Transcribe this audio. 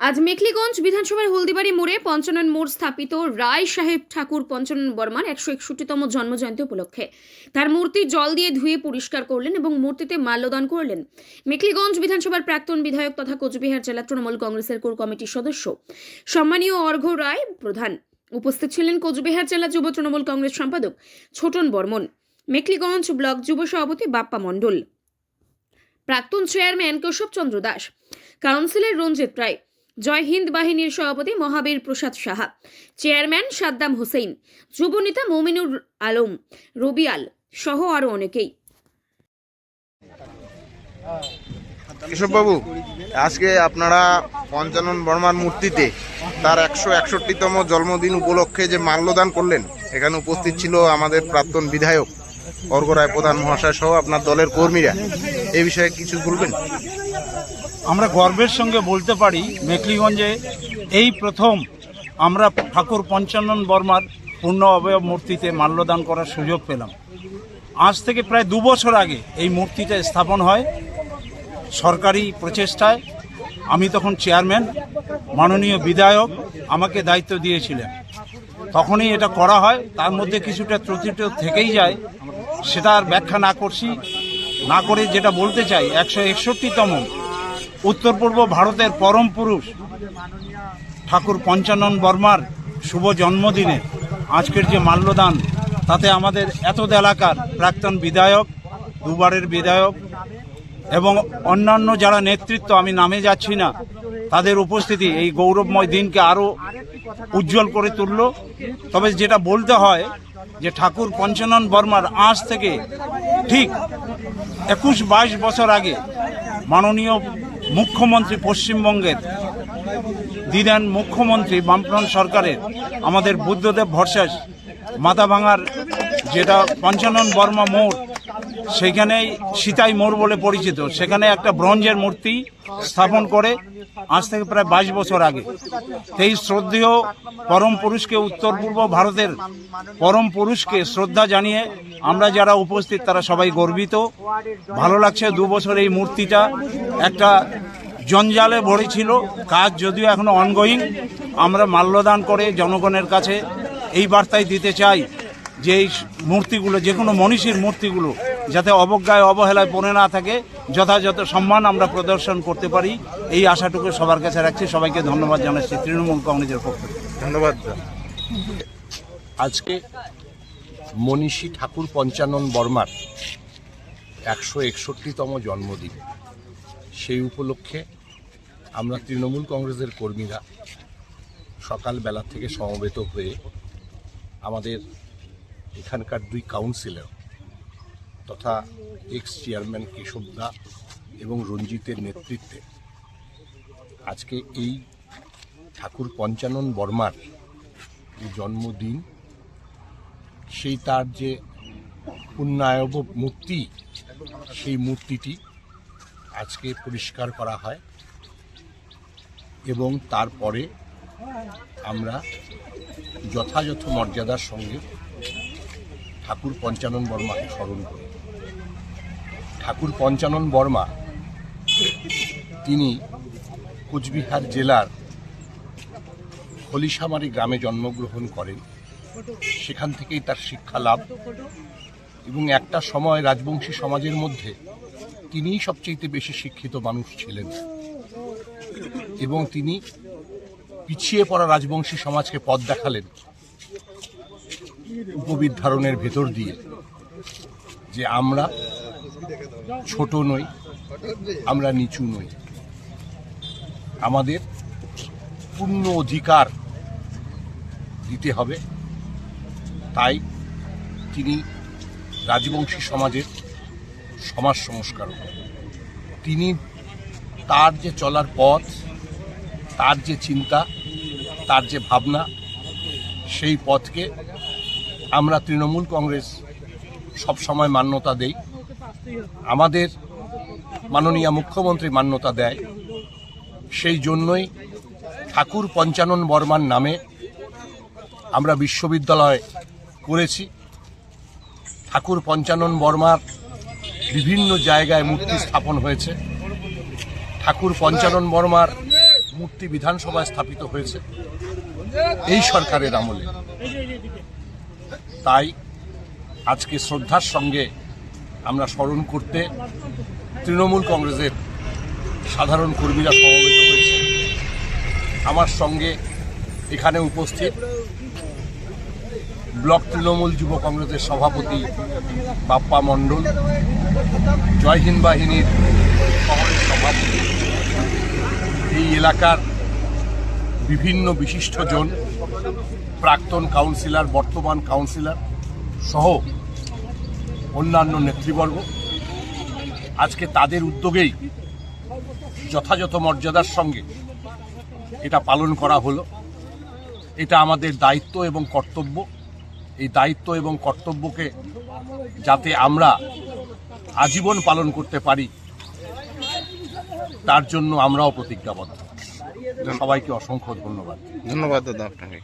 আজ মেখলিগঞ্জ বিধানসভার হলদিবাড়ি মোড়ে পঞ্চানন মোড় স্থাপিত রায় সাহেব ঠাকুর পঞ্চানন বর্মার 161তম জন্মজয়ন্তী উপলক্ষে তার মূর্তি জল দিয়ে ধুয়ে পরিষ্কার করলেন এবং মূর্তিতে মাল্যদান করলেন মেখলিগঞ্জ বিধানসভার প্রাক্তন বিধায়ক তথা কোচবিহার জেলা তৃণমূল কংগ্রেসের কোর কমিটির সদস্য সম্মানীয় অর্ঘ্য রায় প্রধান। উপস্থিত ছিলেন কোচবিহার জেলা যুব তৃণমূল কংগ্রেস সম্পাদক ছোটন বর্মন, মেখলিগঞ্জ ব্লক যুব সভাপতি বাপ্পা মণ্ডল, প্রাক্তন চেয়ারম্যান কেশব চন্দ্র দাস, কাউন্সিলর রঞ্জিত রায়, জয় হিন্দ বাহিনীর সভাপতি মহাবীর প্রসাদ সাহা, চেয়ারম্যান সাদ্দাম হোসেন, যুবনেতা মমিনুর আলম, রবিয়াল সহ আরো অনেকেই। কেশববাবু, আজকে আপনারা পঞ্চানন বর্মার মূর্তিতে তার 161তম জন্মদিন উপলক্ষে যে মাল্যদান করলেন, এখানে উপস্থিত ছিল আমাদের প্রাক্তন বিধায়ক অর্ঘ্য রায় প্রধান মহাশয় সহ আপনার দলের কর্মীরা। এই বিষয়ে কিছু বলবেন? আমরা গর্বের সঙ্গে বলতে পারি মেখলিগঞ্জে এই প্রথম আমরা ঠাকুর পঞ্চানন বর্মার পূর্ণ অবয়ব মূর্তিতে মাল্যদান করার সুযোগ পেলাম। আজ থেকে প্রায় 2 বছর আগে এই মূর্তিটা স্থাপন হয় সরকারি প্রচেষ্টায়। আমি তখন চেয়ারম্যান, মাননীয় বিধায়ক আমাকে দায়িত্ব দিয়েছিলেন, তখনই এটা করা হয়। তার মধ্যে কিছুটা ত্রুটি থেকেই যায়, সেটা আর ব্যাখ্যা না করে যেটা বলতে চাই, 161তম উত্তর পূর্ব ভারতের পরম পুরুষ ঠাকুর পঞ্চানন বর্মার শুভ জন্মদিনে আজকের যে মাল্যদান, তাতে আমাদের এতদ এলাকার প্রাক্তন বিধায়ক, 2বারের বিধায়ক এবং অন্যান্য যারা নেতৃত্ব, আমি নামে যাচ্ছি না, তাদের উপস্থিতি এই গৌরবময় দিনকে আরও উজ্জ্বল করে তুলল। তবে যেটা বলতে হয় যে ঠাকুর পঞ্চানন বর্মার আজ থেকে ঠিক 21-22 বছর আগে মাননীয় মুখ্যমন্ত্রী, পশ্চিমবঙ্গের দিদান মুখ্যমন্ত্রী বামফ্রন্ট সরকারের, আমাদের বুদ্ধদেব ভরসাস মাথাভাঙার যেটা পঞ্চানন বর্মা মোড়, সেখানেই সীতাই মোড় বলে পরিচিত, সেখানে একটা ব্রোঞ্জের মূর্তি স্থাপন করে আজ থেকে প্রায় 22 বছর আগে। সেই শ্রদ্ধেয় পরম পুরুষকে, উত্তর পূর্ব ভারতের পরম পুরুষকে শ্রদ্ধা জানিয়ে আমরা যারা উপস্থিত তারা সবাই গর্বিত। ভালো লাগছে। 2 বছর এই মূর্তিটা একটা জঞ্জালে ভরেছিল, কাজ যদিও এখনো অনগোয়িং। আমরা মাল্যদান করে জনগণের কাছে এই বার্তাই দিতে চাই যে এই মূর্তিগুলো, যে কোনো মনীষীর মূর্তিগুলো যাতে অবজ্ঞায় অবহেলায় পড়ে না থাকে, যথাযথ সম্মান আমরা প্রদর্শন করতে পারি, এই আশাটুকু সবার কাছে রাখছি। সবাইকে ধন্যবাদ জানাচ্ছি তৃণমূল কংগ্রেসের পক্ষ থেকে। ধন্যবাদ। আজকে মনীষী ঠাকুর পঞ্চানন বর্মার 161তম জন্মদিন, সেই উপলক্ষে আমরা তৃণমূল কংগ্রেসের কর্মীরা সকালবেলা থেকে সমবেত হয়ে আমাদের এখানকার 2 কাউন্সিলর তথা এক্স চেয়ারম্যান কেশব দা এবং রঞ্জিতের নেতৃত্বে আজকে এই ঠাকুর পঞ্চানন বর্মার যে জন্মদিন, সেই তার যে পুণ্যায়ব মূর্তি, সেই মূর্তিটি আজকে পরিষ্কার করা হয় এবং তারপরে আমরা যথাযথ মর্যাদার সঙ্গে ঠাকুর পঞ্চানন বর্মাকে স্মরণ করি। ঠাকুর পঞ্চানন বর্মা তিনি কোচবিহার জেলার হলিশামারি গ্রামে জন্মগ্রহণ করেন। সেখান থেকেই তার শিক্ষা লাভ এবং একটা সময় রাজবংশী সমাজের মধ্যে তিনিই সবচেয়ে বেশি শিক্ষিত মানুষ ছিলেন এবং তিনি পিছিয়ে পড়া রাজবংশী সমাজকে পথ দেখালেন উপবিধারণের ভেতর দিয়ে, যে আমরা ছোট নই, আমরা নিচু নই, আমাদের পূর্ণ অধিকার দিতে হবে। তাই তিনি রাজবংশী সমাজের সমাজ সংস্কারক। তিনি তার যে চলার পথ, তার যে চিন্তা, তার যে ভাবনা, সেই পথকে আমরা তৃণমূল কংগ্রেস সব সময় মান্যতা দেই। আমাদের মাননীয় মুখ্যমন্ত্রী মান্যতা দেয়। সেই জন্যই ঠাকুর পঞ্চানন বর্মার নামে আমরা বিশ্ববিদ্যালয় করেছি। ঠাকুর পঞ্চানন বর্মার বিভিন্ন জায়গায় মূর্তি স্থাপন হয়েছে। ঠাকুর পঞ্চানন বর্মার মূর্তি বিধানসভায় স্থাপিত হয়েছে এই সরকারের আমলে। তাই আজকে শ্রদ্ধার সঙ্গে আমরা স্মরণ করতে তৃণমূল কংগ্রেসের সাধারণ কর্মীরা সমবেত হয়েছে। আমার সঙ্গে এখানে উপস্থিত ব্লক তৃণমূল যুব কংগ্রেসের সভাপতি বাপ্পা মণ্ডল, জয় হিন্দ বাহিনীর শহরের সভাপতি, এই এলাকার বিভিন্ন বিশিষ্টজন, প্রাক্তন কাউন্সিলর, বর্তমান কাউন্সিলর সহ অন্যান্য নেতৃবর্গ। আজকে তাদের উদ্যোগেই যথাযথ মর্যাদার সঙ্গে এটা পালন করা হলো। এটা আমাদের দায়িত্ব এবং কর্তব্য। এই দায়িত্ব এবং কর্তব্যকে যাতে আমরা আজীবন পালন করতে পারি তার জন্য আমরাও প্রতিজ্ঞাবদ্ধ। সবাইকে অসংখ্য ধন্যবাদ। ধন্যবাদ দাদা আপনাকে।